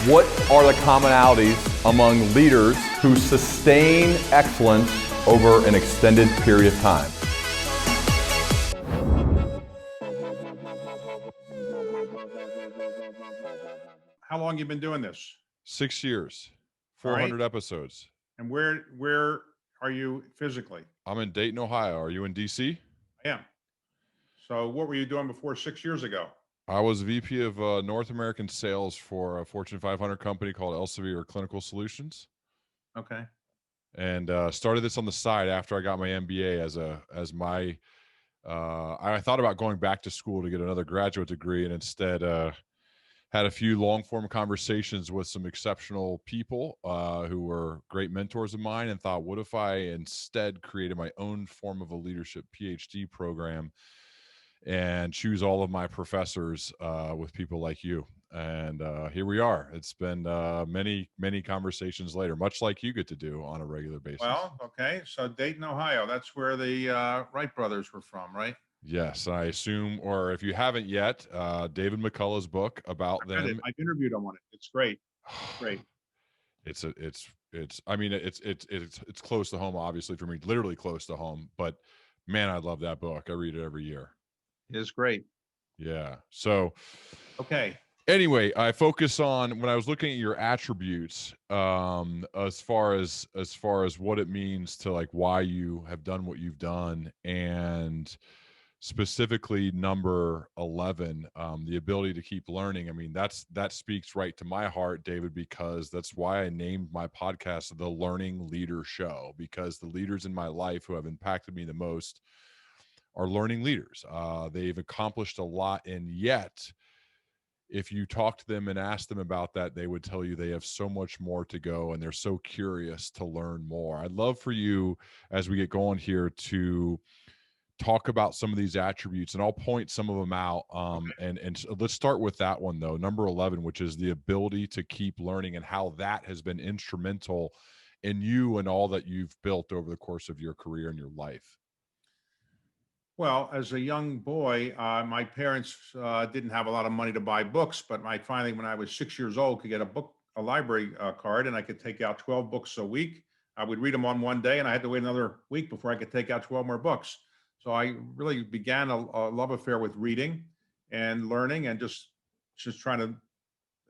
What are the commonalities among leaders who sustain excellence over an extended period of time? How long you been doing this? 6 years, All right. 400 episodes. And where are you physically? I'm in Dayton, Ohio. Are you in DC? I am. So what were you doing before 6 years ago? I was VP of North American sales for a Fortune 500 company called Elsevier Clinical Solutions, Okay. and started this on the side after I got my MBA as my. I thought about going back to school to get another graduate degree, and instead had a few long form conversations with some exceptional people who were great mentors of mine, and thought, what if I instead created my own form of a leadership PhD program and choose all of my professors with people like you. And here we are. It's been many conversations later, much like you get to do on a regular basis. Well, okay. So Dayton, Ohio, that's where the Wright brothers were from, right? Yes, I assume, or if you haven't yet, David McCullough's book about them. I interviewed him on it. It's great. Great. I mean, it's close to home, obviously, for me, literally close to home, but man, I love that book. I read it every year. It is great. Yeah. So, okay. Anyway, I focus on when I was looking at your attributes, as far as what it means to like why you have done what you've done, and specifically number 11, the ability to keep learning. I mean, that speaks right to my heart, David, because that's why I named my podcast The Learning Leader Show, because the leaders in my life who have impacted me the most are learning leaders. They've accomplished a lot, and yet if you talk to them and ask them about that, they would tell you they have so much more to go and they're so curious to learn more. I'd love for you, as we get going here, to talk about some of these attributes, and I'll point some of them out. And let's start with that one though, number 11, which is the ability to keep learning, and how that has been instrumental in you and all that you've built over the course of your career and your life. Well, as a young boy, my parents didn't have a lot of money to buy books, but I finally, when I was 6 years old, could get a library card, and I could take out 12 books a week. I would read them on one day, and I had to wait another week before I could take out 12 more books. So I really began a love affair with reading and learning, and just trying to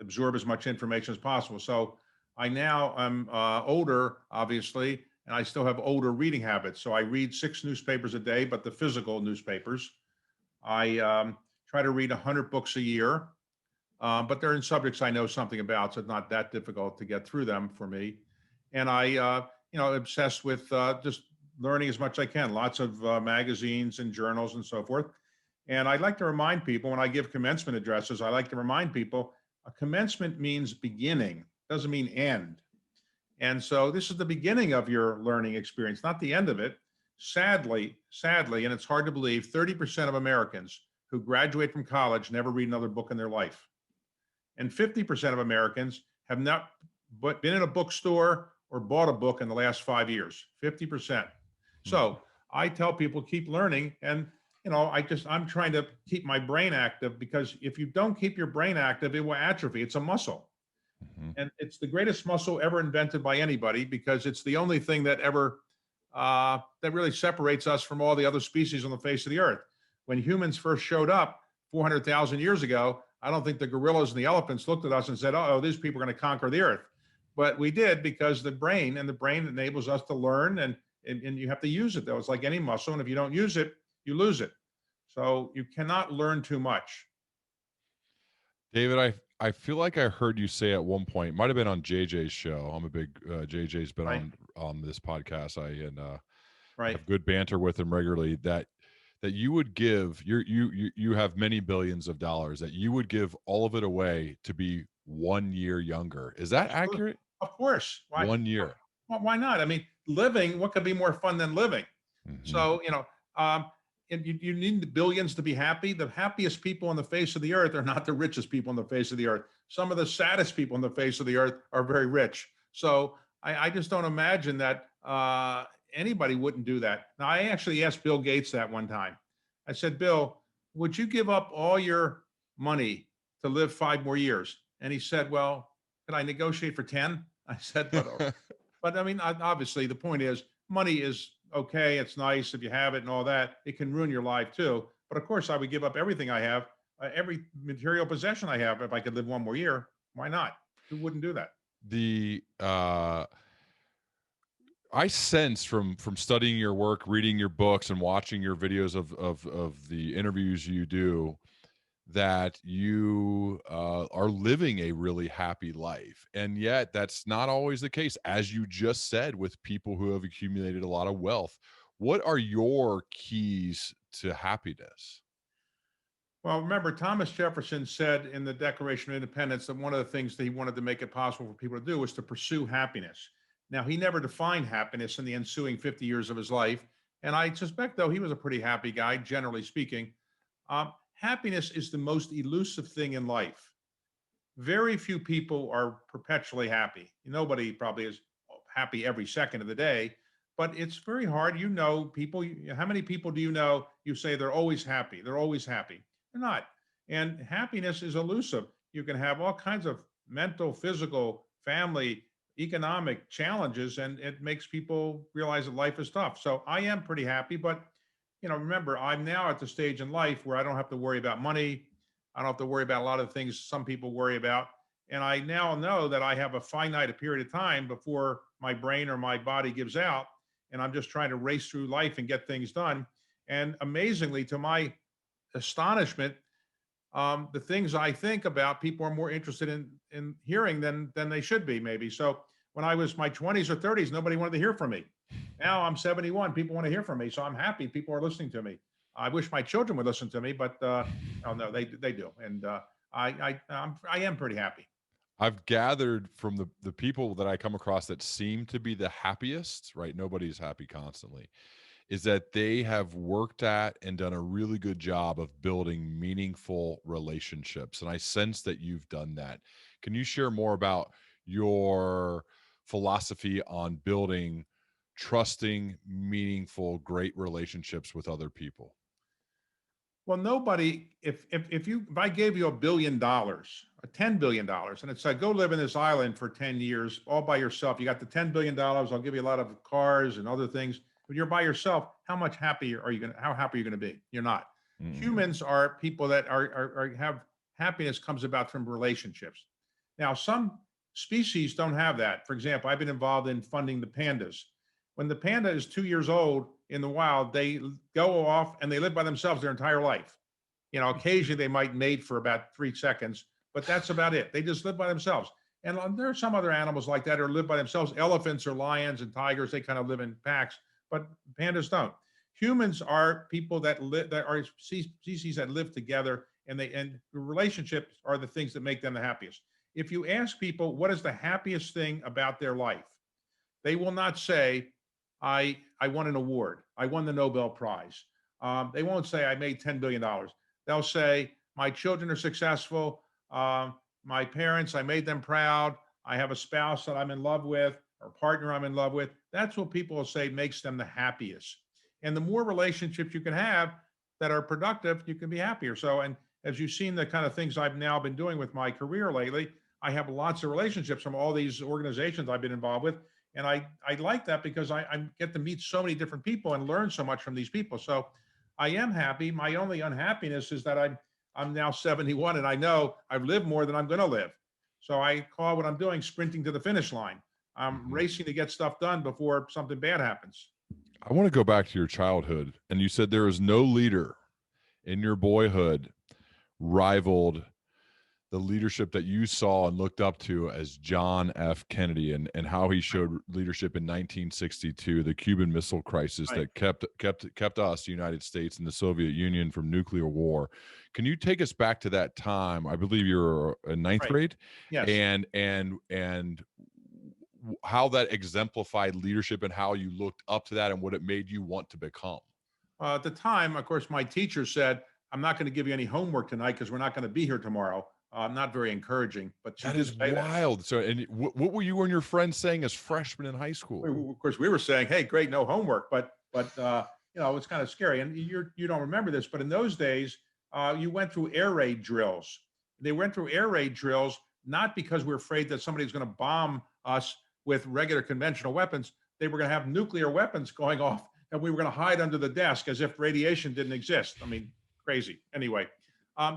absorb as much information as possible. So I now am older, obviously, and I still have older reading habits. So I read 6 newspapers a day, but the physical newspapers. I try to read 100 books a year, but they're in subjects I know something about, so it's not that difficult to get through them for me. And I, obsessed with just learning as much as I can. Lots of magazines and journals and so forth. And I'd like to remind people, when I give commencement addresses, I like to remind people a commencement means beginning, doesn't mean end. And so this is the beginning of your learning experience, not the end of it. Sadly, and it's hard to believe, 30% of Americans who graduate from college never read another book in their life. And 50% of Americans have not been in a bookstore or bought a book in the last 5 years, 50%. So I tell people, keep learning. And, I'm trying to keep my brain active, because if you don't keep your brain active, it will atrophy. It's a muscle. And it's the greatest muscle ever invented by anybody, because it's the only thing that ever that really separates us from all the other species on the face of the earth. When humans first showed up 400,000 years ago, I don't think the gorillas and the elephants looked at us and said, "Oh, these people are going to conquer the earth." But we did, because the brain enables us to learn, and you have to use it though. It's like any muscle, and if you don't use it, you lose it. So you cannot learn too much. David, I feel like I heard you say at one point, might have been on JJ's show. I'm a big JJ's been Right. on this podcast. Right. have good banter with him regularly. That you would give you have many billions of dollars, that you would give all of it away to be 1 year younger. Is that accurate? Of course. Why? 1 year. Well, why not? I mean, living, what could be more fun than living? So, and you need the billions to be happy. The happiest people on the face of the earth are not the richest people on the face of the earth. Some of the saddest people on the face of the earth are very rich. So I just don't imagine that anybody wouldn't do that. Now, I actually asked Bill Gates that one time. I said, "Bill, would you give up all your money to live 5 more years?" And he said, "Well, Can I negotiate for 10? I said, but I mean, obviously the point is money is okay. It's nice if you have it and all that. It can ruin your life too. But of course I would give up everything I have, every material possession I have. If I could live one more year, why not? Who wouldn't do that? The I sense from studying your work, reading your books, and watching your videos of the interviews you do, that you are living a really happy life. And yet that's not always the case, as you just said, with people who have accumulated a lot of wealth. What are your keys to happiness? Well, remember, Thomas Jefferson said in the Declaration of Independence that one of the things that he wanted to make it possible for people to do was to pursue happiness. Now, he never defined happiness in the ensuing 50 years of his life. And I suspect, though, he was a pretty happy guy, generally speaking. Happiness is the most elusive thing in life. Very few people are perpetually happy. Nobody probably is happy every second of the day, but it's very hard. You know, people, how many people do you know? You say they're always happy. They're always happy. They're not. And happiness is elusive. You can have all kinds of mental, physical, family, economic challenges, and it makes people realize that life is tough. So I am pretty happy, but remember, I'm now at the stage in life where I don't have to worry about money. I don't have to worry about a lot of things some people worry about. And I now know that I have a finite period of time before my brain or my body gives out. And I'm just trying to race through life and get things done. And amazingly, to my astonishment, the things I think about, people are more interested in hearing than they should be, maybe. So when I was my 20s or 30s, nobody wanted to hear from me. Now I'm 71. People want to hear from me, so I'm happy people are listening to me. I wish my children would listen to me, but oh no, they do, and I am pretty happy. I've gathered from the people that I come across that seem to be the happiest, right? Nobody's happy constantly, is that they have worked at and done a really good job of building meaningful relationships. And I sense that you've done that. Can you share more about your philosophy on building trusting, meaningful, great relationships with other people? Well, nobody, if I gave you $1 billion, $10 billion, and it said go live in this island for 10 years all by yourself, you got the $10 billion. I'll give you a lot of cars and other things. When you're by yourself, how happy are you going to be? You're not. Humans are people that have happiness comes about from relationships. Now, some species don't have that. For example, I've been involved in funding the pandas. When the panda is 2 years old in the wild, they go off and they live by themselves their entire life. Occasionally they might mate for about 3 seconds, but that's about it. They just live by themselves. And there are some other animals like that who live by themselves. Elephants or lions and tigers, they kind of live in packs, but pandas don't. Humans are people that are species that live together, and relationships are the things that make them the happiest. If you ask people what is the happiest thing about their life, they will not say, I won an award. I won the Nobel Prize. They won't say I made $10 billion. They'll say my children are successful. My parents, I made them proud. I have a spouse that I'm in love with, or partner I'm in love with. That's what people will say makes them the happiest. And the more relationships you can have that are productive, you can be happier. So, and as you've seen the kind of things I've now been doing with my career lately, I have lots of relationships from all these organizations I've been involved with. And I like that because I get to meet so many different people and learn so much from these people. So I am happy. My only unhappiness is that I'm now 71 and I know I've lived more than I'm going to live. So I call what I'm doing sprinting to the finish line. I'm racing to get stuff done before something bad happens. I want to go back to your childhood. And you said there was no leader in your boyhood rivaled the leadership that you saw and looked up to as John F. Kennedy, and how he showed leadership in 1962, the Cuban Missile Crisis that kept us, the United States, and the Soviet Union from nuclear war. Can you take us back to that time? I believe you were in ninth grade. Yes. And how that exemplified leadership and how you looked up to that and what it made you want to become. At the time, of course, my teacher said, I'm not going to give you any homework tonight because we're not going to be here tomorrow. Not very encouraging, but that is wild. That. So, and what were you and your friends saying as freshmen in high school? Of course, we were saying, "Hey, great, no homework," but it's kind of scary. And you don't remember this, but in those days, you went through air raid drills. They went through air raid drills not because we're afraid that somebody's going to bomb us with regular conventional weapons. They were going to have nuclear weapons going off, and we were going to hide under the desk as if radiation didn't exist. I mean, crazy. Anyway,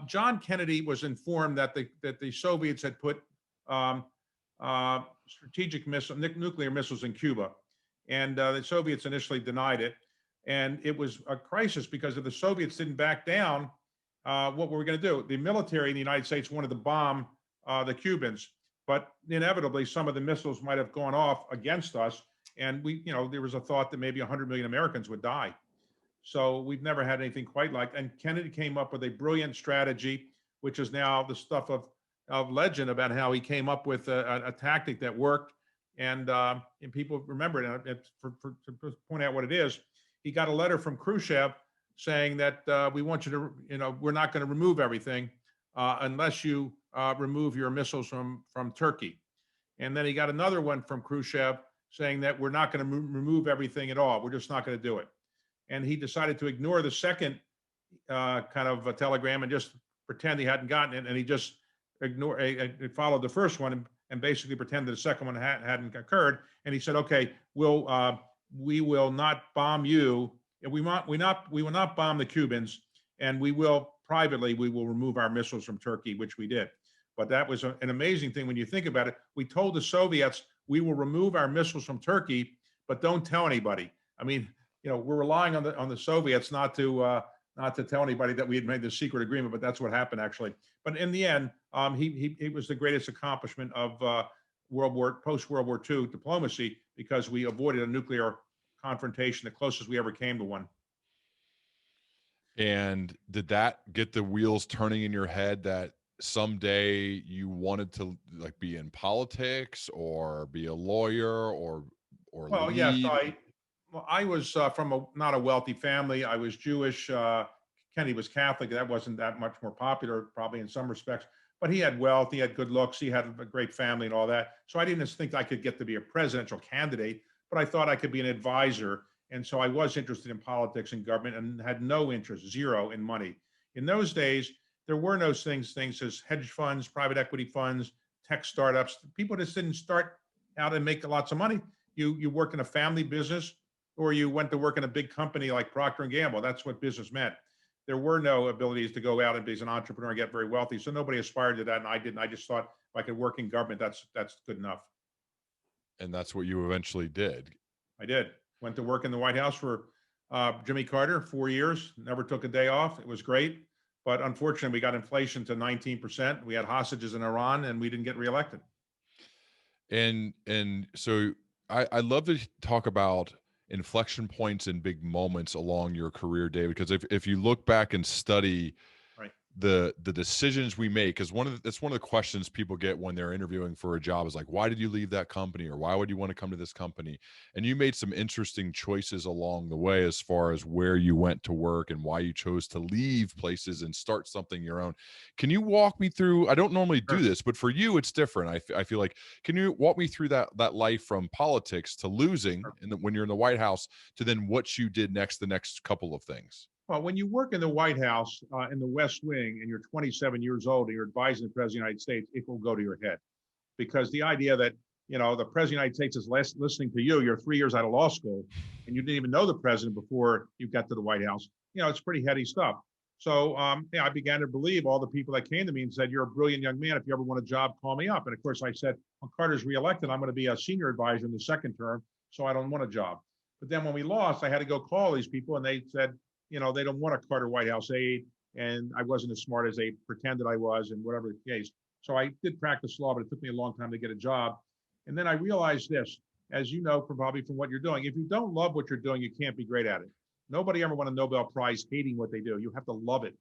John Kennedy was informed that the Soviets had put strategic nuclear missiles in Cuba, and the Soviets initially denied it. And it was a crisis because if the Soviets didn't back down, what were we going to do? The military in the United States wanted to bomb the Cubans, but inevitably some of the missiles might have gone off against us. And there was a thought that maybe 100 million Americans would die. So we've never had anything quite like. And Kennedy came up with a brilliant strategy, which is now the stuff of legend about how he came up with a tactic that worked. And people remember it. To point out what it is, he got a letter from Khrushchev saying that we want you to, we're not going to remove everything unless you remove your missiles from Turkey. And then he got another one from Khrushchev saying that we're not going to remove everything at all. We're just not going to do it. And he decided to ignore the second kind of a telegram and just pretend he hadn't gotten it. And he just followed the first one and basically pretended the second one hadn't occurred. And he said, okay, we will not bomb you. We will not bomb the Cubans, and we will remove our missiles from Turkey, which we did. But that was an amazing thing when you think about it. We told the Soviets we will remove our missiles from Turkey, but don't tell anybody. I mean, we're relying on the Soviets not to tell anybody that we had made this secret agreement, but that's what happened actually. But in the end, he was the greatest accomplishment of post-World War II diplomacy, because we avoided a nuclear confrontation, the closest we ever came to one. And did that get the wheels turning in your head that someday you wanted to be in politics or be a lawyer or well, lead? Yes, I was from not a wealthy family. I was Jewish. Kenny was Catholic. That wasn't that much more popular, probably in some respects. But he had wealth. He had good looks. He had a great family and all that. So I didn't think I could get to be a presidential candidate, but I thought I could be an advisor. And so I was interested in politics and government and had no interest, zero, in money. In those days, there were no things as hedge funds, private equity funds, tech startups. People just didn't start out and make lots of money. You work in a family business, or you went to work in a big company like Procter & Gamble. That's what business meant. There were no abilities to go out and be an entrepreneur and get very wealthy. So nobody aspired to that, and I didn't. I just thought if I could work in government, that's good enough. And that's what you eventually did. I did. Went to work in the White House for Jimmy Carter, 4 years, never took a day off. It was great. But unfortunately, we got inflation to 19%. We had hostages in Iran, and we didn't get reelected. And so I'd love to talk about inflection points and big moments along your career, David, because if you look back and study right, the decisions we make, because that's one of the questions people get when they're interviewing for a job is like, why did you leave that company, or why would you want to come to this company? And you made some interesting choices along the way as far as where you went to work and why you chose to leave places and start something your own. Can you walk me through? I don't normally do this, but for you it's different. I feel like, can you walk me through that life from politics to losing when you're in the White House to then what you did next, the next couple of things? Well, when you work in the White House, in the West Wing, and you're 27 years old and you're advising the President of the United States, it will go to your head. Because the idea that, the President of the United States is listening to you, you're 3 years out of law school, and you didn't even know the President before you got to the White House, it's pretty heady stuff. So I began to believe all the people that came to me and said, you're a brilliant young man. If you ever want a job, call me up. And of course, I said, when Carter's reelected, I'm going to be a senior advisor in the second term, so I don't want a job. But then when we lost, I had to go call these people, and they said, they don't want a Carter White House aide, and I wasn't as smart as they pretended I was, and whatever the case. So I did practice law, but it took me a long time to get a job. And then I realized this, as you know, probably from what you're doing, if you don't love what you're doing, you can't be great at it. Nobody ever won a Nobel Prize hating what they do. You have to love it.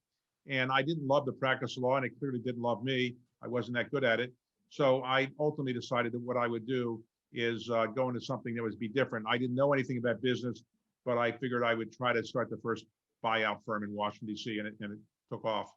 And I didn't love the practice of law, and it clearly didn't love me. I wasn't that good at it. So I ultimately decided that what I would do is go into something that would be different. I didn't know anything about business, but I figured I would try to start the first buyout firm in Washington, D.C., and it took off.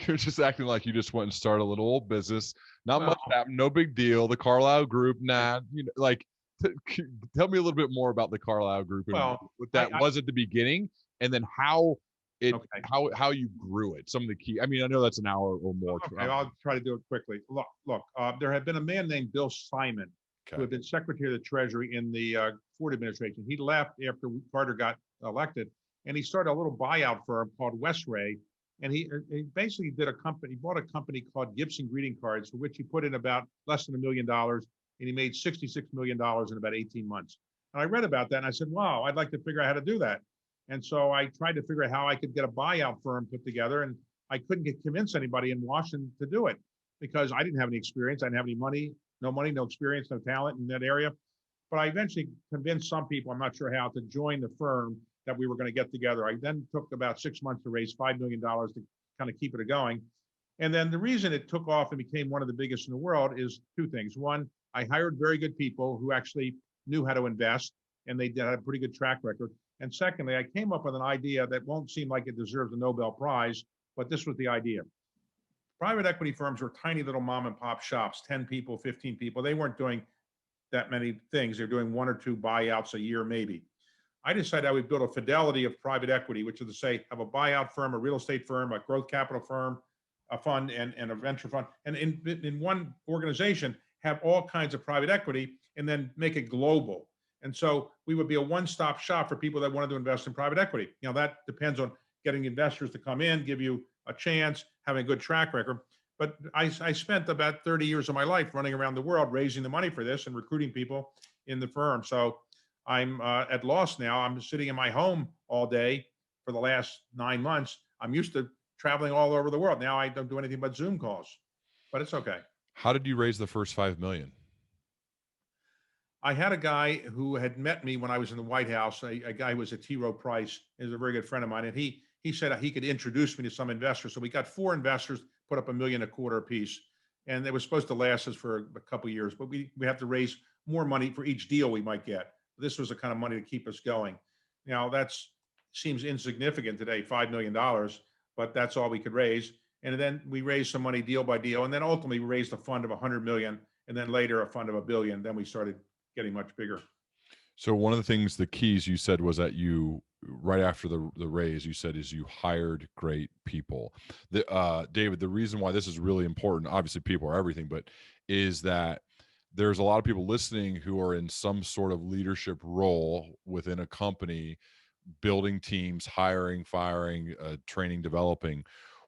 You're just acting like you just went and started a little old business. Not much happened, no big deal. The Carlyle Group, tell me a little bit more about the Carlyle Group and what that was at the beginning, and then how Okay. how you grew it, some of the key. I mean, I know that's an hour or more. Okay, I'll try to do it quickly. Look, there had been a man named Bill Simon who Okay. had been Secretary of the Treasury in the Ford administration. He left after Carter got elected, and he started a little buyout firm called Westray. And he basically did a company, bought a company called Gibson Greeting Cards, for which he put in about less than $1 million, and he made $66 million in about 18 months. And I read about that, and I said, wow, I'd like to figure out how to do that. And so I tried to figure out how I could get a buyout firm put together, and I couldn't convince anybody in Washington to do it because I didn't have any experience. I didn't have any money, no experience, no talent in that area. But I eventually convinced some people, I'm not sure how, to join the firm that we were going to get together. I then took about 6 months to raise $5 million to kind of keep it going. And then the reason it took off and became one of the biggest in the world is two things. One, I hired very good people who actually knew how to invest, and they had a pretty good track record. And secondly, I came up with an idea that won't seem like it deserves a Nobel Prize, but this was the idea. Private equity firms were tiny little mom and pop shops, 10 people, 15 people. They weren't doing that many things. They're doing one or two buyouts a year, maybe. I decided I would build a fidelity of private equity, which is to say, have a buyout firm, a real estate firm, a growth capital firm, a fund, and a venture fund. And in one organization, have all kinds of private equity and then make it global. And so we would be a one-stop shop for people that wanted to invest in private equity. You know, that depends on getting investors to come in, give you a chance, having a good track record. But I spent about 30 years of my life running around the world, raising the money for this and recruiting people in the firm. So I'm at loss now. I'm sitting in my home all day for the last 9 months. I'm used to traveling all over the world. Now I don't do anything but Zoom calls, but it's okay. How did you raise the first 5 million? I had a guy who had met me when I was in the White House. A guy who was a T. Rowe Price, is a very good friend of mine, and he said he could introduce me to some investors. So we got 4 investors, put up $1.25 million apiece, and it was supposed to last us for a couple of years. But we have to raise more money for each deal we might get. This was the kind of money to keep us going. Now that's seems insignificant today, $5 million, but that's all we could raise. And then we raised some money deal by deal, and then ultimately we raised a fund of 100 million, and then later a fund of $1 billion. Then we started getting much bigger. So one of the things, the keys you said was that you, right after the raise, you said is you hired great people. David, the reason why this is really important, obviously people are everything, but is that there's a lot of people listening who are in some sort of leadership role within a company, building teams, hiring, firing, training, developing.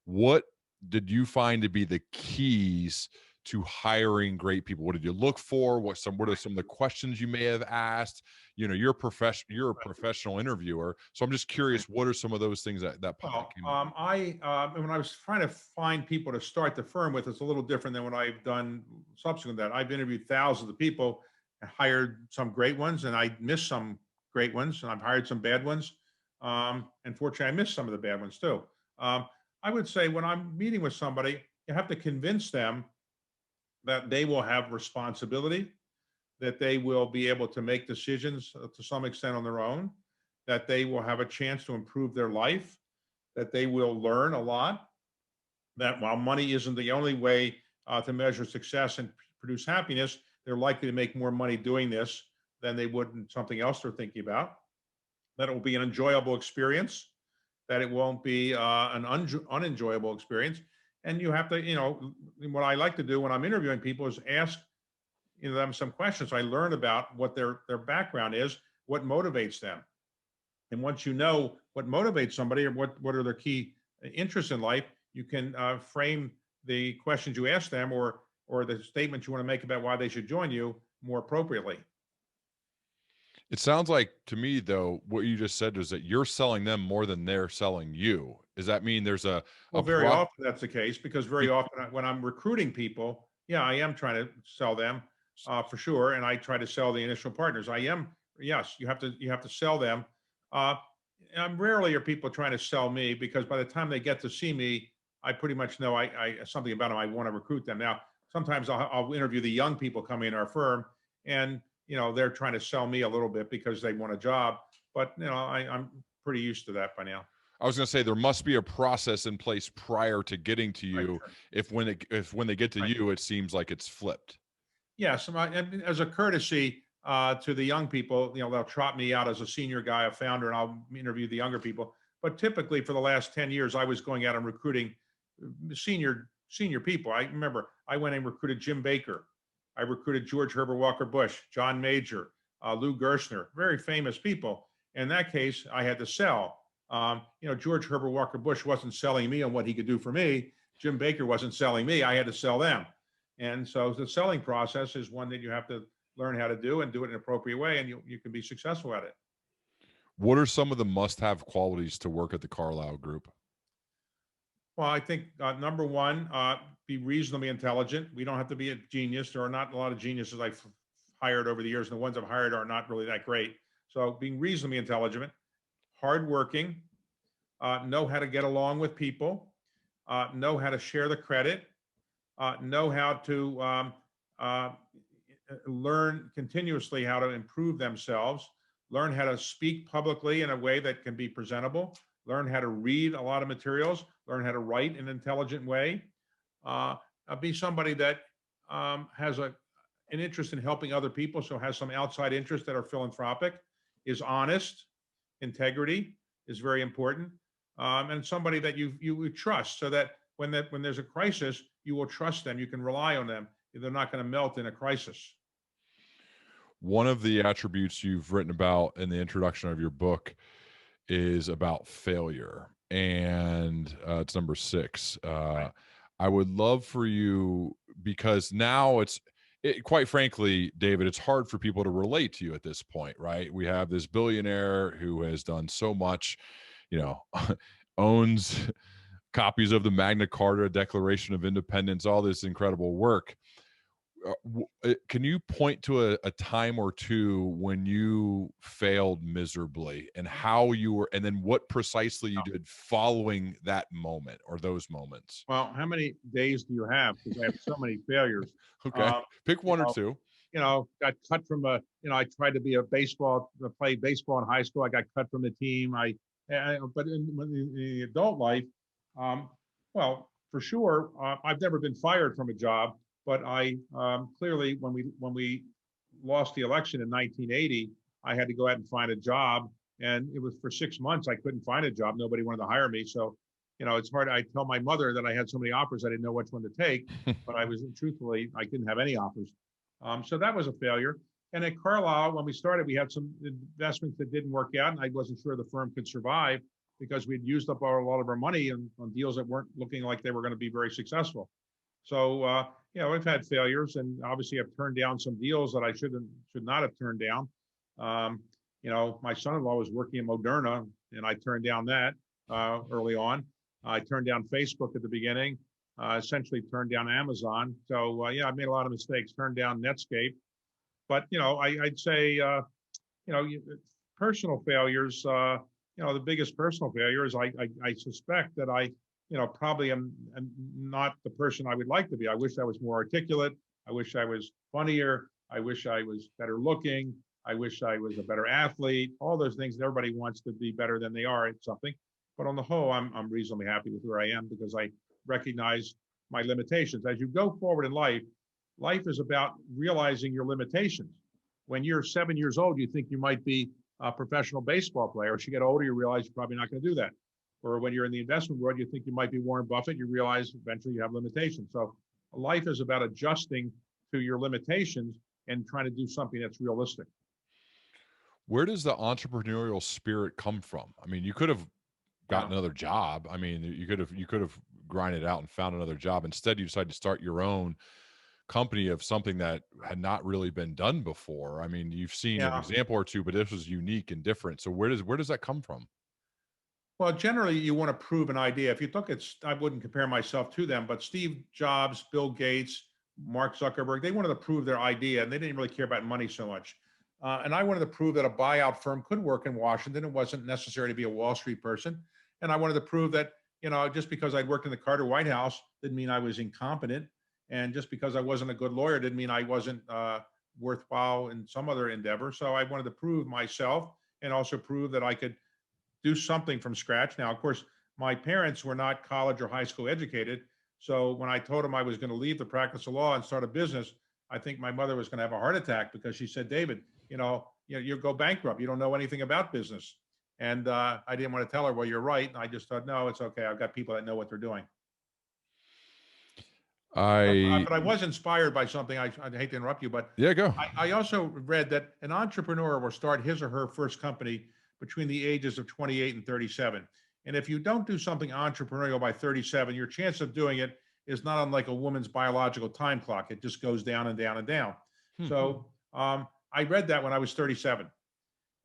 What did you find to be the keys to hiring great people? What did you look for? What are some of the questions you may have asked? You know, you're a professional interviewer, so I'm just curious, what are some of those things that Well, when I was trying to find people to start the firm with, it's a little different than what I've done subsequent to that. I've interviewed thousands of people, hired some great ones, and I missed some great ones, and I've hired some bad ones. And fortunately, I missed some of the bad ones too. I would say when I'm meeting with somebody, you have to convince them that they will have responsibility, that they will be able to make decisions to some extent on their own, that they will have a chance to improve their life, that they will learn a lot, that while money isn't the only way to measure success and produce happiness, they're likely to make more money doing this than they would in something else they're thinking about, that it will be an enjoyable experience, that it won't be an unenjoyable experience. And you have to, you know, what I like to do when I'm interviewing people is ask them some questions. So I learn about what their background is, what motivates them. And once you know what motivates somebody or what are their key interests in life, you can frame the questions you ask them or the statements you want to make about why they should join you more appropriately. It sounds like to me, though, what you just said is that you're selling them more than they're selling you. Does that mean there's Well, very often that's the case, because very often when I'm recruiting people, yeah, I am trying to sell them for sure, and I try to sell the initial partners. Yes, you have to sell them. I'm rarely are people trying to sell me, because by the time they get to see me, I pretty much know I something about them. I want to recruit them. Now, sometimes I'll interview the young people coming in our firm, and they're trying to sell me a little bit because they want a job. But I'm pretty used to that by now. I was going to say there must be a process in place prior to getting to you. Right. If when they get to Right. you, it seems like it's flipped. Yes, as a courtesy to the young people, they'll trot me out as a senior guy, a founder, and I'll interview the younger people. But typically for the last 10 years, I was going out and recruiting senior people. I remember I went and recruited Jim Baker. I recruited George Herbert Walker Bush, John Major, Lou Gerstner, very famous people. In that case, I had to sell. George Herbert Walker Bush wasn't selling me on what he could do for me. Jim Baker wasn't selling me. I had to sell them. And so the selling process is one that you have to learn how to do and do it in an appropriate way, and you can be successful at it. What are some of the must-have qualities to work at the Carlyle Group? Well, I think number one, be reasonably intelligent. We don't have to be a genius. There are not a lot of geniuses I've hired over the years, and the ones I've hired are not really that great. So being reasonably intelligent, hardworking, know how to get along with people, know how to share the credit, know how to learn continuously how to improve themselves, learn how to speak publicly in a way that can be presentable, learn how to read a lot of materials, learn how to write in an intelligent way, be somebody that has an interest in helping other people, so has some outside interests that are philanthropic, is honest, integrity is very important, and somebody that you trust, so that when there's a crisis, you will trust them, you can rely on them, they're not going to melt in a crisis. One of the attributes you've written about in the introduction of your book is about failure, and it's number 6. Right. I would love for you, because now quite frankly, David, it's hard for people to relate to you at this point, right? We have this billionaire who has done so much, owns copies of the Magna Carta, Declaration of Independence, all this incredible work. Can you point to a time or two when you failed miserably, and how you were, and then what precisely you did following that moment or those moments? Well, how many days do you have? Because I have so many failures. Okay, pick one or two. Got cut from I tried to be play baseball in high school. I got cut from the team. But in the adult life, well, for sure, I've never been fired from a job, but I clearly, when we lost the election in 1980, I had to go out and find a job, and it was for 6 months. I couldn't find a job. Nobody wanted to hire me. So, it's hard. I tell my mother that I had so many offers, I didn't know which one to take, but I didn't have any offers. So that was a failure. And at Carlyle, when we started, we had some investments that didn't work out, and I wasn't sure the firm could survive because we'd used up a lot of our money on deals that weren't looking like they were going to be very successful. So, we've had failures, and obviously I've turned down some deals that I should not have turned down. My son-in-law was working in Moderna, and I turned down that early on. I turned down Facebook at the beginning, essentially turned down Amazon. So, I made a lot of mistakes, turned down Netscape. But, I'd say, personal failures, the biggest personal failure is I suspect that I probably am not the person I would like to be. I wish I was more articulate. I wish I was funnier. I wish I was better looking. I wish I was a better athlete. All those things that everybody wants to be better than they are at something. But on the whole, I'm reasonably happy with where I am because I recognize my limitations. As you go forward in life, life is about realizing your limitations. When you're 7 years old, you think you might be a professional baseball player. As you get older, you realize you're probably not going to do that. Or when you're in the investment world, you think you might be Warren Buffett, you realize eventually you have limitations. So life is about adjusting to your limitations and trying to do something that's realistic. Where does the entrepreneurial spirit come from? I mean, you could have gotten another job. I mean, you could have grinded out and found another job. Instead, you decided to start your own company of something that had not really been done before. I mean, you've seen an example or two, but this was unique and different. So where does that come from? Well, generally, you want to prove an idea. If you look at, I wouldn't compare myself to them, but Steve Jobs, Bill Gates, Mark Zuckerberg, they wanted to prove their idea, and they didn't really care about money so much. And I wanted to prove that a buyout firm could work in Washington. It wasn't necessary to be a Wall Street person. And I wanted to prove that, just because I'd worked in the Carter White House didn't mean I was incompetent. And just because I wasn't a good lawyer didn't mean I wasn't worthwhile in some other endeavor. So I wanted to prove myself and also prove that I could do something from scratch. Now, of course, my parents were not college or high school educated. So when I told them I was going to leave the practice of law and start a business, I think my mother was going to have a heart attack because she said, David, you go bankrupt. You don't know anything about business. And I didn't want to tell her, well, you're right. And I just thought, no, it's okay. I've got people that know what they're doing. I But I was inspired by something. I hate to interrupt you, but yeah, go. I also read that an entrepreneur will start his or her first company between the ages of 28 and 37. And if you don't do something entrepreneurial by 37, your chance of doing it is not unlike a woman's biological time clock. It just goes down and down and down. So I read that when I was 37.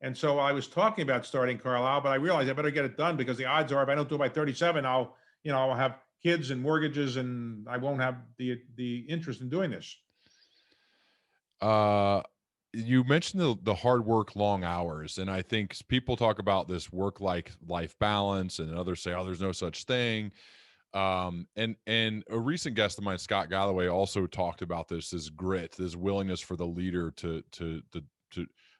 And so I was talking about starting Carlyle, but I realized I better get it done because the odds are if I don't do it by 37, I'll have kids and mortgages and I won't have the interest in doing this. You mentioned the hard work, long hours, and I think people talk about this life balance, and others say, "Oh, there's no such thing." And a recent guest of mine, Scott Galloway, also talked about this grit, this willingness for the leader to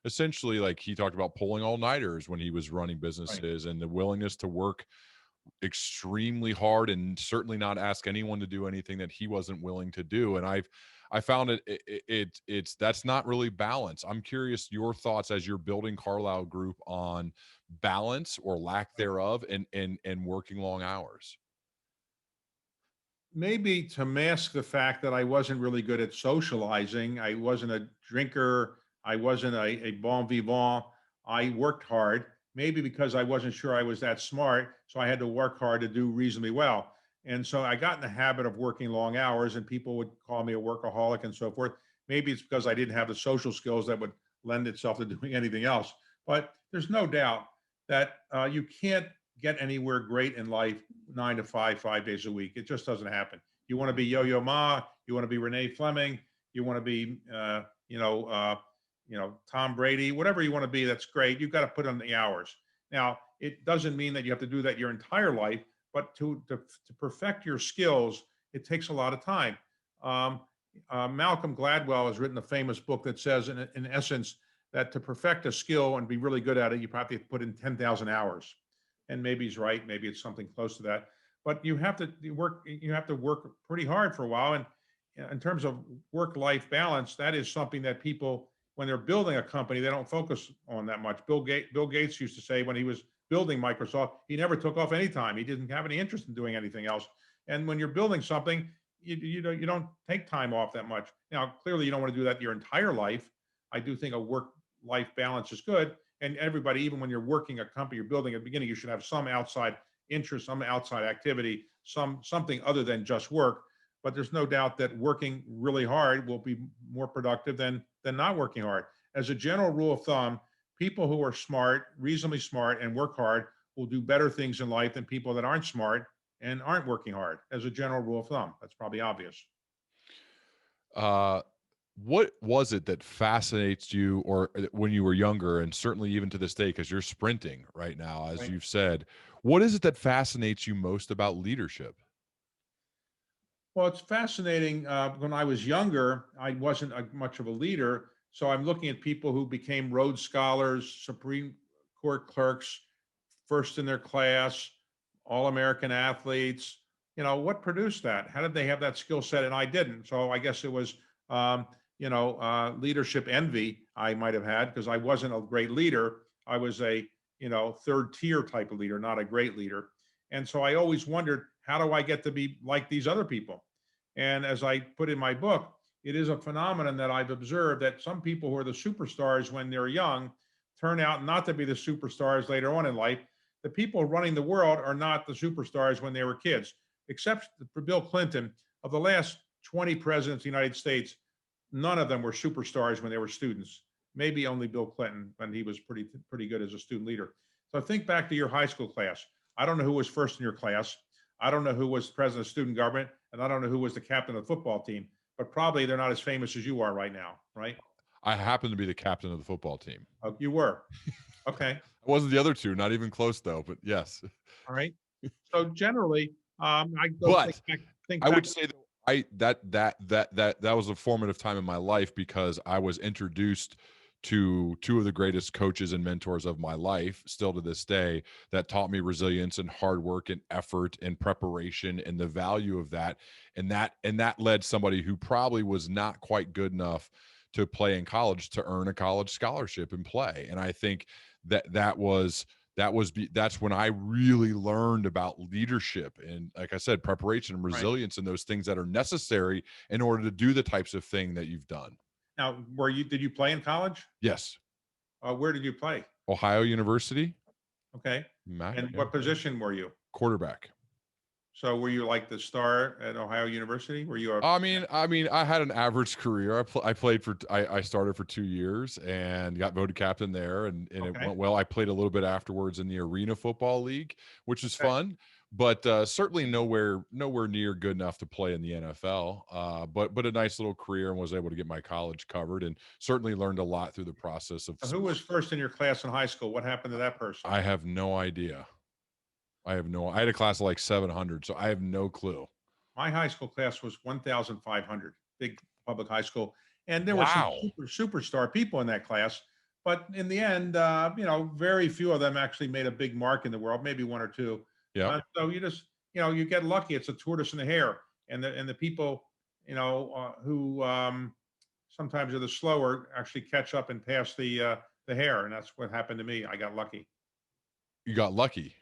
essentially, like, he talked about pulling all-nighters when he was running businesses, and the willingness to work extremely hard and certainly not ask anyone to do anything that he wasn't willing to do. And I found it's that's not really balance. I'm curious your thoughts as you're building Carlyle Group on balance or lack thereof and working long hours. Maybe to mask the fact that I wasn't really good at socializing. I wasn't a drinker. I wasn't a bon vivant. I worked hard, maybe because I wasn't sure I was that smart. So I had to work hard to do reasonably well. And so I got in the habit of working long hours, and people would call me a workaholic and so forth. Maybe it's because I didn't have the social skills that would lend itself to doing anything else. But there's no doubt that you can't get anywhere great in life 9 to 5, 5 days a week. It just doesn't happen. You want to be Yo-Yo Ma, you want to be Renee Fleming, you want to be, Tom Brady, whatever you want to be. That's great. You've got to put in the hours. Now, it doesn't mean that you have to do that your entire life, but to perfect your skills, it takes a lot of time. Malcolm Gladwell has written a famous book that says, in essence, that to perfect a skill and be really good at it, you probably have to put in 10,000 hours. And maybe he's right. Maybe it's something close to that. But you have to work. You have to work pretty hard for a while. And in terms of work-life balance, that is something that people, when they're building a company, they don't focus on that much. Bill Gates used to say when he was building Microsoft, he never took off any time. He didn't have any interest in doing anything else. And when you're building something, you don't take time off that much. Now, clearly, you don't want to do that your entire life. I do think a work-life balance is good. And everybody, even when you're working a company, you're building at the beginning, you should have some outside interest, some outside activity, something other than just work. But there's no doubt that working really hard will be more productive than not working hard. As a general rule of thumb, people who are smart, reasonably smart, and work hard will do better things in life than people that aren't smart and aren't working hard. As a general rule of thumb, that's probably obvious. What was it that fascinates you, or when you were younger, and certainly even to this day, because you're sprinting right now, as you've said, what is it that fascinates you most about leadership? Well, it's fascinating. When I was younger, I wasn't much of a leader. So I'm looking at people who became Rhodes Scholars, Supreme Court clerks, first in their class, all-American athletes. What produced that? How did they have that skill set and I didn't? So I guess it was, leadership envy I might have had because I wasn't a great leader. I was a, third tier type of leader, not a great leader. And so I always wondered, how do I get to be like these other people? And as I put in my book, it is a phenomenon that I've observed that some people who are the superstars when they're young turn out not to be the superstars later on in life. The people running the world are not the superstars when they were kids, except for Bill Clinton. Of the last 20 presidents of the United States, none of them were superstars when they were students. Maybe only Bill Clinton when he was pretty good as a student leader. So think back to your high school class. I don't know who was first in your class. I don't know who was president of student government, and I don't know who was the captain of the football team, but probably they're not as famous as you are right now, right? I happen to be the captain of the football team. Oh, you were. Okay. I wasn't the other two, not even close though, but yes. All right. So generally, I go But think I back. would say that was a formative time in my life because I was introduced to two of the greatest coaches and mentors of my life, still to this day, that taught me resilience and hard work and effort and preparation and the value of that. And that led somebody who probably was not quite good enough to play in college to earn a college scholarship and play. And I think that that's when I really learned about leadership and, like I said, preparation and Right. resilience and those things that are necessary in order to do the types of thing that you've done. Now, did you play in college? Yes. Where did you play? Ohio University, Okay. Magna, And yeah. what position were you? Quarterback. So were you like the star at Ohio University? Were you a I had an average career. I started for 2 years and got voted captain there, and it okay? went well. I played a little bit afterwards in the Arena Football League, which is Okay. fun, but certainly nowhere near good enough to play in the NFL. But a nice little career, and was able to get my college covered, and certainly learned a lot through the process of. Who was first in your class in high school? What happened to that person? I have no idea. I had a class of like 700, so I have no clue. My high school class was 1,500, big public high school, and there were some Wow. superstar people in that class. But in the end, very few of them actually made a big mark in the world. Maybe one or two. Yeah. So you just, you get lucky. It's a tortoise and the hare, and the people, who sometimes are the slower actually catch up and pass the hare, and that's what happened to me. I got lucky. You got lucky.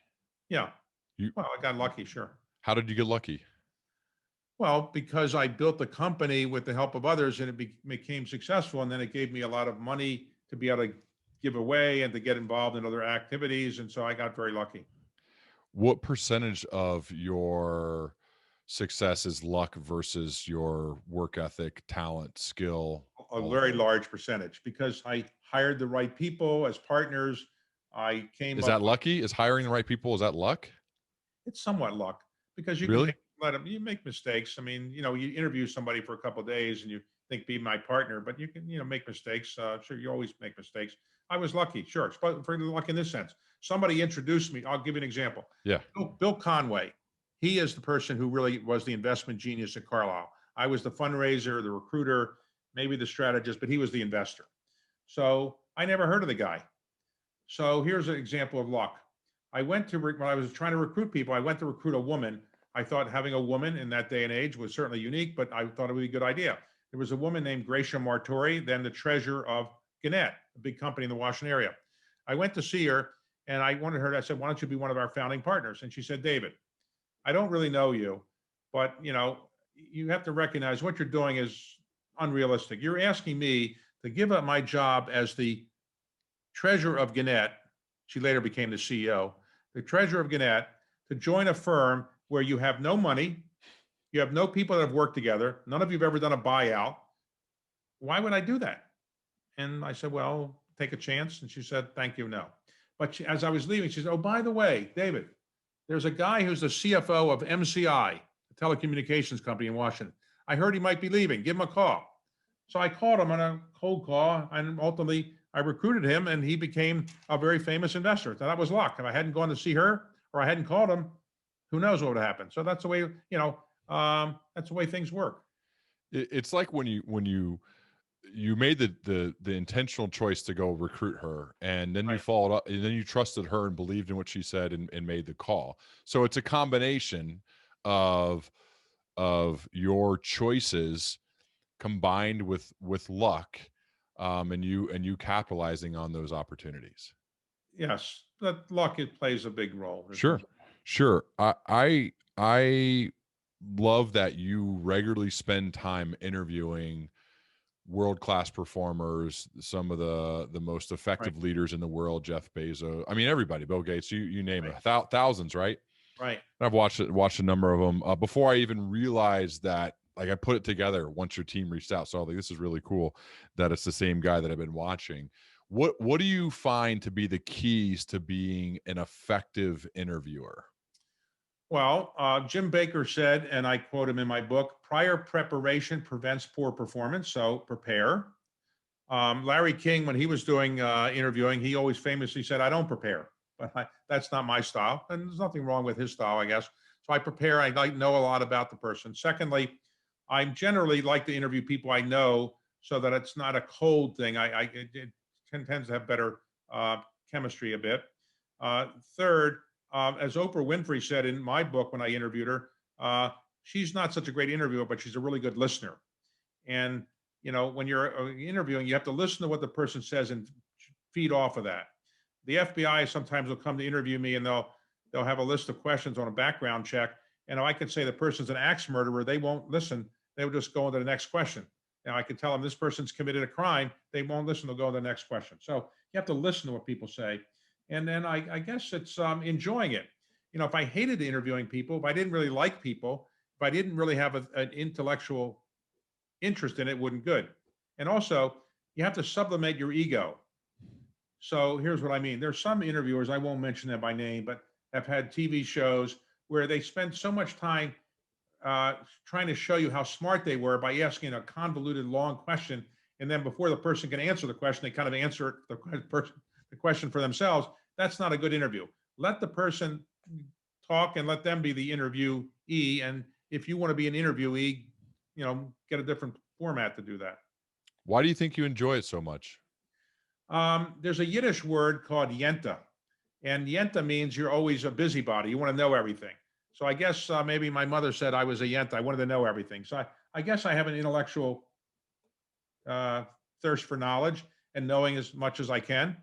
Yeah. You Well, I got lucky, sure. How did you get lucky? Well, because I built the company with the help of others and it became successful. And then it gave me a lot of money to be able to give away and to get involved in other activities. And so I got very lucky. What percentage of your success is luck versus your work ethic, talent, skill? A very large percentage because I hired the right people as partners. I came Is up that lucky? Is hiring the right people, is that luck? It's somewhat luck because you can Really? you make mistakes. I mean, you interview somebody for a couple of days and you think be my partner, but you can, make mistakes. Sure, you always make mistakes. I was lucky, sure. But for luck in this sense, somebody introduced me. I'll give you an example. Yeah. Bill Conway. He is the person who really was the investment genius at Carlyle. I was the fundraiser, the recruiter, maybe the strategist, but he was the investor. So I never heard of the guy. So here's an example of luck. When I was trying to recruit people, I went to recruit a woman. I thought having a woman in that day and age was certainly unique, but I thought it would be a good idea. There was a woman named Gracia Martori, then the treasurer of Gannett, a big company in the Washington area. I went to see her and I said, why don't you be one of our founding partners? And she said, David, I don't really know you, but you have to recognize what you're doing is unrealistic. You're asking me to give up my job as the treasurer of Gannett. She later became the CEO, the treasurer of Gannett, to join a firm where you have no money, you have no people that have worked together, none of you have ever done a buyout. Why would I do that? And I said, well, take a chance. And she said, thank you, no. But as I was leaving, she said, oh, by the way, David, there's a guy who's the CFO of MCI, a telecommunications company in Washington. I heard he might be leaving. Give him a call. So I called him on a cold call, and ultimately I recruited him, and he became a very famous investor. So that was luck. If I hadn't gone to see her or I hadn't called him, who knows what would have happened. So that's the way, that's the way things work. It's like when you made the intentional choice to go recruit her, and then you Right. followed up, and then you trusted her and believed in what she said, and made the call. So it's a combination of your choices combined with luck, and you capitalizing on those opportunities. Yes, that luck, it plays a big role. Sure. I love that you regularly spend time interviewing world-class performers, some of the most Right, effective leaders in the world, Jeff Bezos. I mean, everybody, Bill Gates, you name right, it, thousands, right? right. I've watched a number of them before I even realized that. Like, I put it together once your team reached out, so I was like, this is really cool that it's the same guy that I've been watching. What do you find to be the keys to being an effective interviewer? Well, Jim Baker said, and I quote him in my book, prior preparation prevents poor performance, so prepare. Larry King, when he was doing interviewing, he always famously said, I don't prepare, but that's not my style. And there's nothing wrong with his style, I guess. So I prepare, I like know a lot about the person. Secondly, I generally like to interview people I know so that it's not a cold thing. It tends to have better chemistry a bit. Third, as Oprah Winfrey said in my book when I interviewed her, she's not such a great interviewer, but she's a really good listener. And when you're interviewing, you have to listen to what the person says and feed off of that. The FBI sometimes will come to interview me, and they'll have a list of questions on a background check. And if I could say the person's an axe murderer, they won't listen. They will just go on to the next question. Now I can tell them this person's committed a crime. They won't listen. They'll go to the next question. So you have to listen to what people say. And then I guess it's enjoying it. If I hated interviewing people, if I didn't really like people, if I didn't really have an intellectual interest in it, wouldn't good. And also, you have to sublimate your ego. So here's what I mean. There's some interviewers, I won't mention them by name, but have had TV shows where they spend so much time trying to show you how smart they were by asking a convoluted, long question. And then before the person can answer the question, they kind of answer the question for themselves. That's not a good interview. Let the person talk and let them be the interviewee. And if you want to be an interviewee, get a different format to do that. Why do you think you enjoy it so much? There's a Yiddish word called yenta, and yenta means you're always a busybody. You want to know everything. So I guess maybe my mother said I was a yenta. I wanted to know everything. So I guess I have an intellectual thirst for knowledge and knowing as much as I can.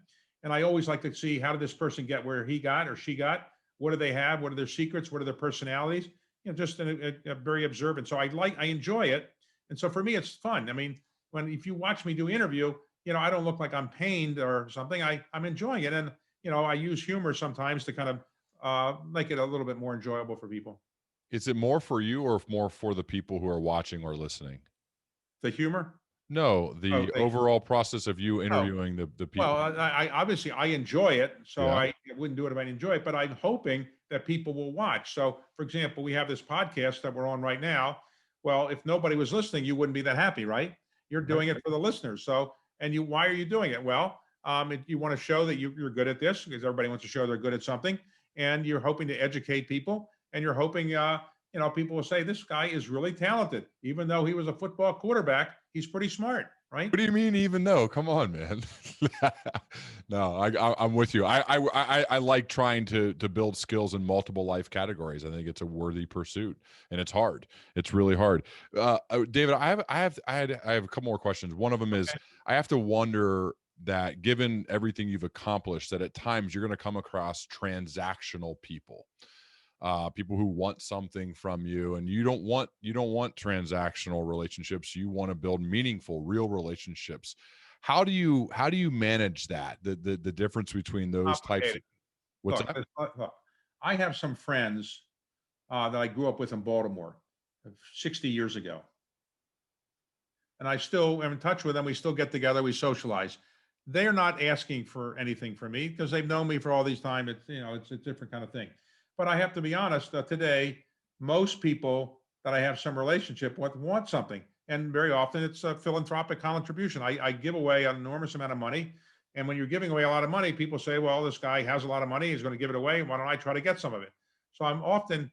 And I always like to see, how did this person get where he got or she got? What do they have? What are their secrets? What are their personalities? Just a very observant. So I enjoy it. And so for me, it's fun. I mean, if you watch me do interview, I don't look like I'm pained or something. I'm enjoying it. And, I use humor sometimes to kind of make it a little bit more enjoyable for people. Is it more for you or more for the people who are watching or listening? The humor? No, the overall process of you interviewing the people. Well, I obviously I enjoy it, so Yeah. I wouldn't do it if I didn't enjoy it, but I'm hoping that people will watch. So, for example, we have this podcast that we're on right now. Well, if nobody was listening, you wouldn't be that happy, right? You're doing it for the listeners. So, why are you doing it? Well, you want to show that you're good at this, because everybody wants to show they're good at something, and you're hoping to educate people, and you're hoping people will say, this guy is really talented. Even though he was a football quarterback, he's pretty smart, right? What do you mean, even though? Come on, man. No, I'm with you. I like trying to build skills in multiple life categories. I think it's a worthy pursuit, and it's hard. It's really hard. David, I have a couple more questions. One of them is, I have to wonder that given everything you've accomplished, that at times you're going to come across transactional people. People who want something from you, and you don't want transactional relationships. You want to build meaningful, real relationships. How do you manage that? The difference between those types. Look, I have some friends that I grew up with in Baltimore 60 years ago, and I still am in touch with them. We still get together. We socialize. They're not asking for anything from me because they've known me for all these time. It's a different kind of thing. But I have to be honest, today, most people that I have some relationship with want something. And very often it's a philanthropic contribution. I give away an enormous amount of money. And when you're giving away a lot of money, people say, well, this guy has a lot of money. He's going to give it away. Why don't I try to get some of it? So I'm often,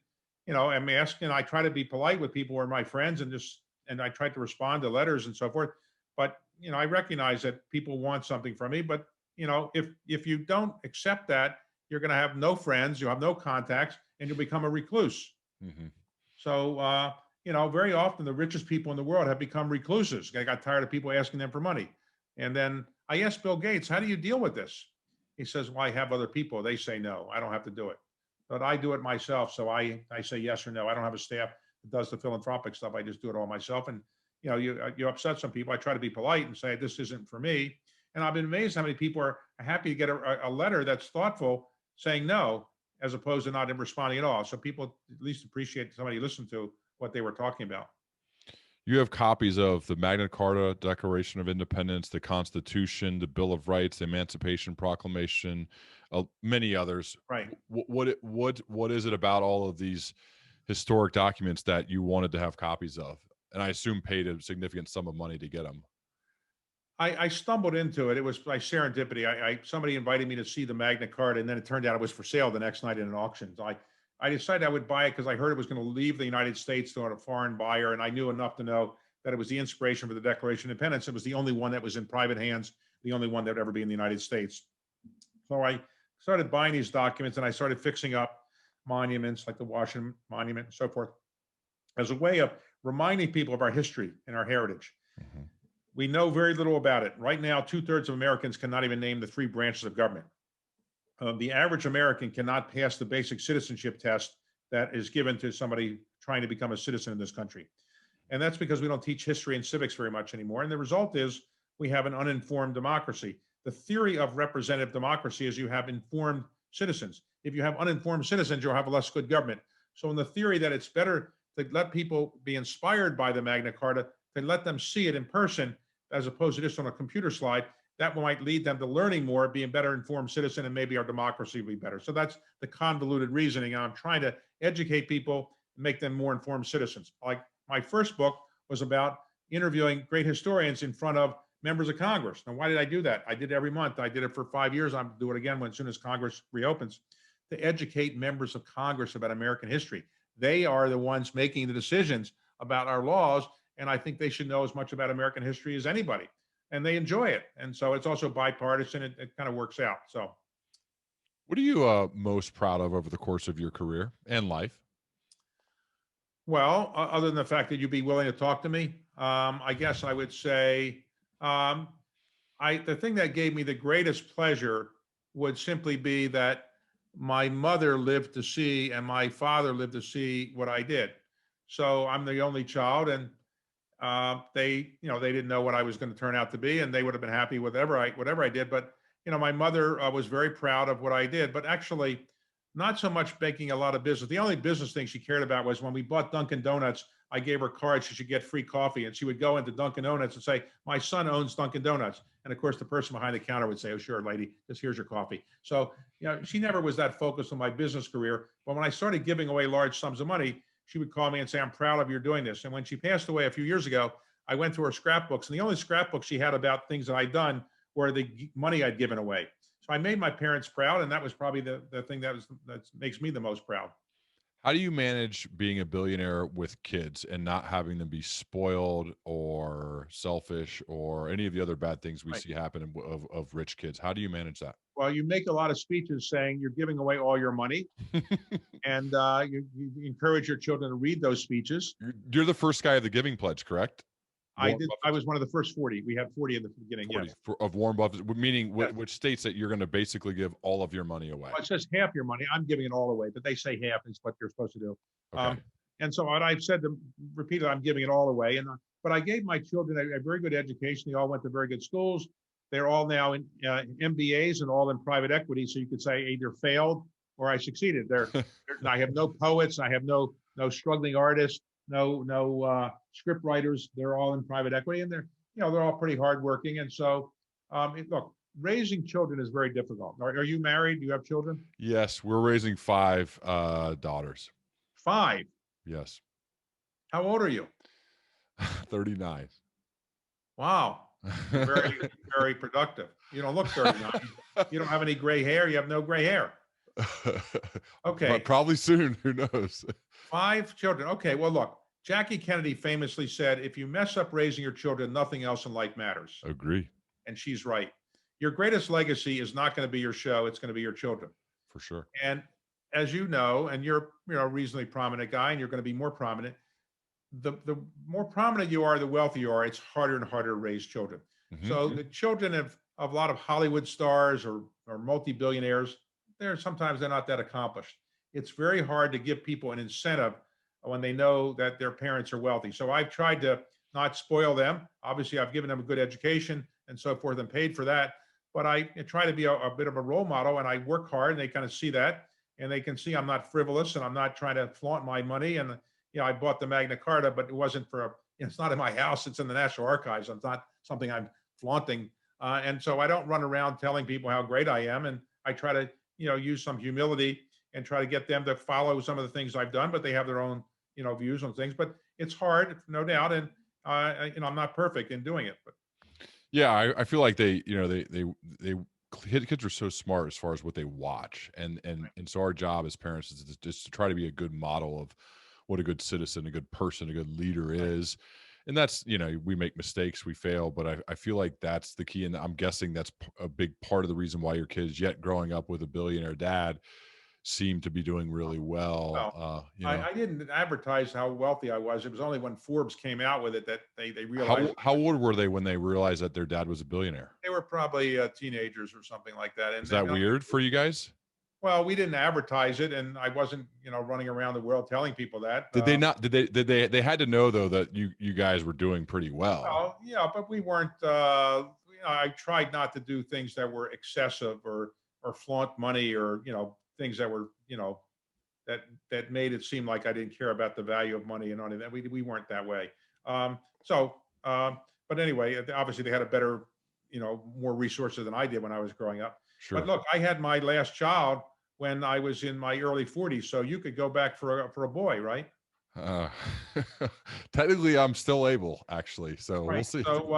I'm asking, I try to be polite with people who are my friends and I try to respond to letters and so forth. But, I recognize that people want something from me. But, if you don't accept that, you're going to have no friends, you'll have no contacts, and you'll become a recluse. Mm-hmm. So, very often the richest people in the world have become recluses. They got tired of people asking them for money. And then I asked Bill Gates, how do you deal with this? He says, well, I have other people. They say no, I don't have to do it. But I do it myself. So I say yes or no. I don't have a staff that does the philanthropic stuff. I just do it all myself. And, you upset some people. I try to be polite and say, this isn't for me. And I've been amazed how many people are happy to get a letter that's thoughtful, saying no, as opposed to not responding at all. So people at least appreciate somebody listened to what they were talking about. You have copies of the Magna Carta, Declaration of Independence, the Constitution, the Bill of Rights, the Emancipation Proclamation, many others. Right. What is it about all of these historic documents that you wanted to have copies of? And I assume paid a significant sum of money to get them. I stumbled into it. It was by serendipity. Somebody invited me to see the Magna Carta, and then it turned out it was for sale the next night in an auction. So I decided I would buy it because I heard it was going to leave the United States to a foreign buyer, and I knew enough to know that it was the inspiration for the Declaration of Independence. It was the only one that was in private hands, the only one that would ever be in the United States. So I started buying these documents, and I started fixing up monuments like the Washington Monument and so forth as a way of reminding people of our history and our heritage. Mm-hmm. We know very little about it. Right now, 2/3 of Americans cannot even name the 3 branches of government. The average American cannot pass the basic citizenship test that is given to somebody trying to become a citizen in this country. And that's because we don't teach history and civics very much anymore. And the result is we have an uninformed democracy. The theory of representative democracy is you have informed citizens. If you have uninformed citizens, you'll have a less good government. So in the theory that it's better to let people be inspired by the Magna Carta, to let them see it in person, as opposed to just on a computer slide, that might lead them to learning more, being a better informed citizen, and maybe our democracy will be better. So that's the convoluted reasoning. I'm trying to educate people, make them more informed citizens. Like my first book was about interviewing great historians in front of members of Congress. Now, why did I do that? I did it every month. I did it for 5 years. I'm do it again as soon as Congress reopens, to educate members of Congress about American history. They are the ones making the decisions about our laws, and I think they should know as much about American history as anybody. And they enjoy it. And so it's also bipartisan. It kind of works out. So What are you most proud of over the course of your career and life? well, other than the fact that you'd be willing to talk to me, I guess I would say the thing that gave me the greatest pleasure would simply be that my mother lived to see and my father lived to see what I did. So I'm the only child, and they didn't know what I was going to turn out to be, and they would have been happy with whatever I did. But my mother was very proud of what I did, but actually not so much making a lot of business. The only business thing she cared about was when we bought Dunkin' Donuts, I gave her cards so she could get free coffee, and she would go into Dunkin' Donuts and say, "My son owns Dunkin' Donuts," and of course the person behind the counter would say, "Oh, sure, lady, just here's your coffee." So she never was that focused on my business career. But when I started giving away large sums of money, she would call me and say, "I'm proud of you doing this." And when she passed away a few years ago, I went through her scrapbooks, and the only scrapbooks she had about things that I'd done were the money I'd given away. So I made my parents proud, and that was probably the thing that makes me the most proud. How do you manage being a billionaire with kids and not having them be spoiled or selfish or any of the other bad things we Right. see happen of rich kids? How do you manage that? Well, you make a lot of speeches saying you're giving away all your money, and you encourage your children to read those speeches. You're the first guy of the Giving Pledge, correct? I Warren did. I was one of the first 40. We had 40 in the beginning. 40 Yes. of Warren Buffett, meaning Yes. which states that you're going to basically give all of your money away. Well, it says half your money. I'm giving it all away, but they say half is what you're supposed to do. Okay. And so what I've said to repeatedly, I'm giving it all away. But I gave my children a very good education. They all went to very good schools. They're all now in MBAs and all in private equity. So you could say either failed or I succeeded. I have no poets. I have no struggling artists. No script writers. They're all in private equity, and they're all pretty hardworking. And so, look, raising children is very difficult. Are you married? Do you have children? Yes, we're raising 5 daughters. 5. Yes. How old are you? 39. Wow, very very productive. You don't look 39. You don't have any gray hair. You have no gray hair. Okay. But probably soon. Who knows? 5 children. Okay. Well, look, Jackie Kennedy famously said, "If you mess up raising your children, nothing else in life matters." Agree. And she's right. Your greatest legacy is not going to be your show. It's going to be your children. For sure. And as you know, and you're a reasonably prominent guy, and you're going to be more prominent. The more prominent you are, the wealthier you are. It's harder and harder to raise children. Mhm. So the children of a lot of Hollywood stars or multi-billionaires, they're not that accomplished. It's very hard to give people an incentive when they know that their parents are wealthy. So I've tried to not spoil them. Obviously, I've given them a good education and so forth and paid for that. But I try to be a bit of a role model, and I work hard, and they kind of see that, and they can see I'm not frivolous and I'm not trying to flaunt my money. And I bought the Magna Carta, but it wasn't it's not in my house. It's in the National Archives. It's not something I'm flaunting. And so I don't run around telling people how great I am. And I try to, use some humility and try to get them to follow some of the things I've done, but they have their own, views on things. But it's hard, no doubt. And, I'm not perfect in doing it. But Yeah, I feel like they kids are so smart as far as what they watch, and so our job as parents is just to try to be a good model of what a good citizen, a good person, a good leader is. And that's, we make mistakes, we fail, but I feel like that's the key. And I'm guessing that's a big part of the reason why your kids, yet growing up with a billionaire dad, seem to be doing really well. Well, You know, I didn't advertise how wealthy I was. It was only when Forbes came out with it that they realized how old were they when they realized that their dad was a billionaire? they were probably teenagers or something like that. Is And that weird for you guys? well, we didn't advertise it, and I wasn't, running around the world telling people that. Did they not? They had to know though that you guys were doing pretty well. Well, yeah, but we weren't. I tried not to do things that were excessive or flaunt money or things that were that made it seem like I didn't care about the value of money and all of that. We weren't that way. So, but anyway, obviously they had a better, more resources than I did when I was growing up. Sure. But look, I had my last child when I was in my early 40s, so you could go back for a boy, right? Uh, technically, I'm still able, actually. So we'll Right. see. So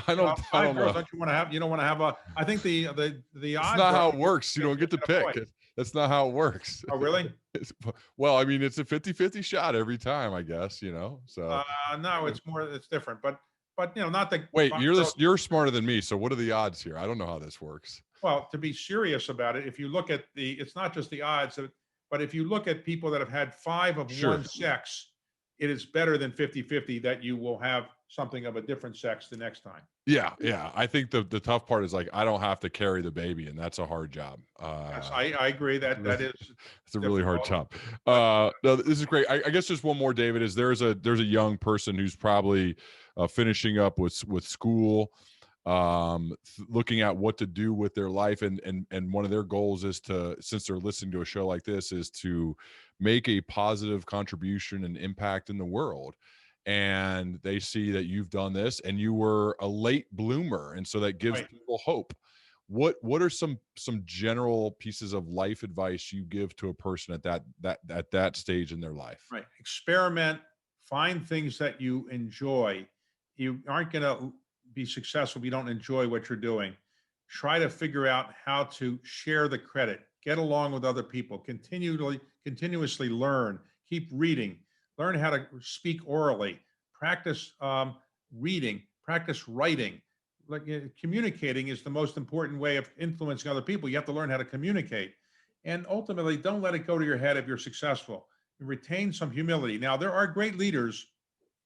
I don't five girls, know. don't you want to have? You don't want to have a? I think the That's odds not are how it works. You don't get to get a boy. pick. That's not how it works. Oh, really? Well, I mean, it's a 50-50 shot every time, I guess, so. No, it's different, but not the. Wait, you're smarter than me. So what are the odds here? I don't know how this works. Well, to be serious about it, if you look at it's not just the odds, but if you look at people that have had 5 of Sure. one sex, it is better than 50-50 that you will have something of a different sex the next time. Yeah. I think the tough part is like I don't have to carry the baby, and that's a hard job. Yes, I agree that is. It's a really hard job. No, this is great. I guess just one more, David, is there's a young person who's probably finishing up with school, looking at what to do with their life, and one of their goals is to, since they're listening to a show like this, is to make a positive contribution and impact in the world. And they see that you've done this and you were a late bloomer, and so that gives Right. people hope. What are some general pieces of life advice you give to a person at that stage in their life? Right. Experiment, find things that you enjoy. You aren't going to be successful if you don't enjoy what you're doing. Try to figure out how to share the credit, get along with other people, continuously learn, keep reading, learn how to speak orally, practice reading, practice writing. Like communicating is the most important way of influencing other people. You have to learn how to communicate. And ultimately, don't let it go to your head if you're successful. Retain some humility. Now, there are great leaders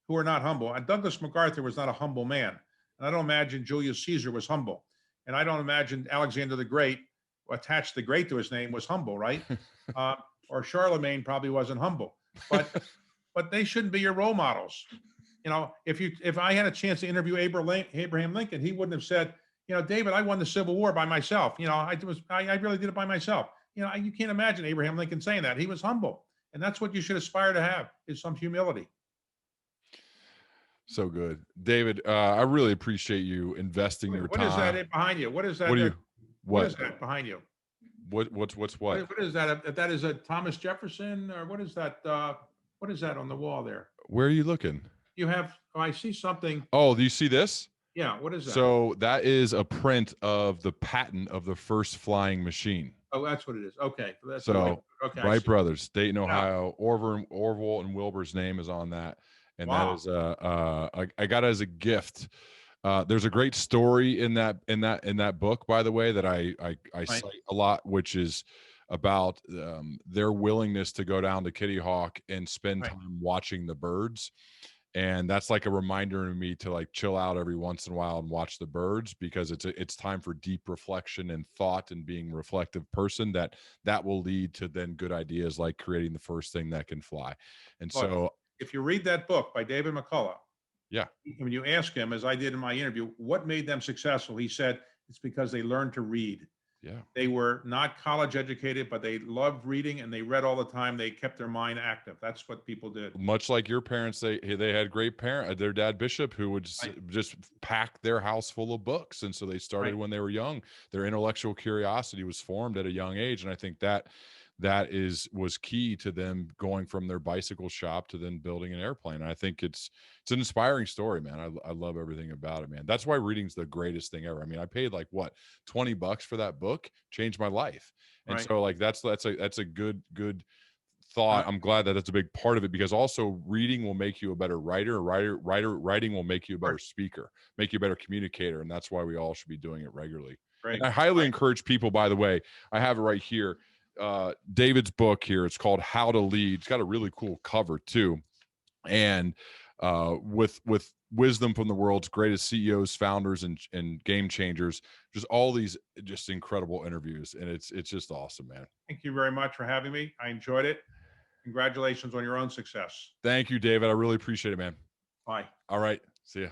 who are not humble. And Douglas MacArthur was not a humble man. And I don't imagine Julius Caesar was humble. And I don't imagine Alexander the Great, attached the great to his name, was humble, right? Or Charlemagne probably wasn't humble. But they shouldn't be your role models. If I had a chance to interview Abraham Lincoln, he wouldn't have said, David, I won the Civil War by myself. I really did it by myself. You can't imagine Abraham Lincoln saying that. He was humble. And that's what you should aspire to have, is some humility. So good, David. I really appreciate you investing your time. What is that behind you? What is that? What is that behind you? What's what? What is that? That is a Thomas Jefferson, or what is that? What is that on the wall there? Where are you looking? You have. Oh, I see something. Oh, do you see this? Yeah. What is that? So that is a print of the patent of the first flying machine. Oh, that's what it is. Okay. So okay, Wright Brothers, Dayton, Ohio. Orville and Wilbur's name is on that, and wow. that is I got it as a gift. There's a great story in that book, by the way, that I right. cite a lot, which is about their willingness to go down to Kitty Hawk and spend right. time watching the birds. And that's like a reminder to me to like chill out every once in a while and watch the birds, because it's time for deep reflection and thought, and being a reflective person that will lead to then good ideas like creating the first thing that can fly. And Look, so if you read that book by David McCullough, yeah, when you ask him, as I did in my interview, what made them successful, he said it's because they learned to read. Yeah. They were not college educated, but they loved reading and they read all the time. They kept their mind active. That's what people did. Much like your parents, they had great parent, their dad Bishop, who would just pack their house full of books. And so they started when they were young. Their intellectual curiosity was formed at a young age. And I think that was key to them going from their bicycle shop to then building an airplane. And I think it's an inspiring story, man. I love everything about it, man. That's why reading's the greatest thing ever. I mean, I paid like what, $20 for that book, changed my life. And so like, that's a good thought. I'm glad that that's a big part of it, because also reading will make you a better writer. Writing will make you a better speaker, make you a better communicator. And that's why we all should be doing it regularly. And I highly encourage people, by the way, I have it right here. David's book here. It's called How to Lead. It's got a really cool cover too, and with wisdom from the world's greatest CEOs, founders, and game changers. Just all these just incredible interviews, and it's just awesome, man. Thank you very much for having me. I enjoyed it. Congratulations on your own success. Thank you, David. I really appreciate it, man. Bye. All right. See ya.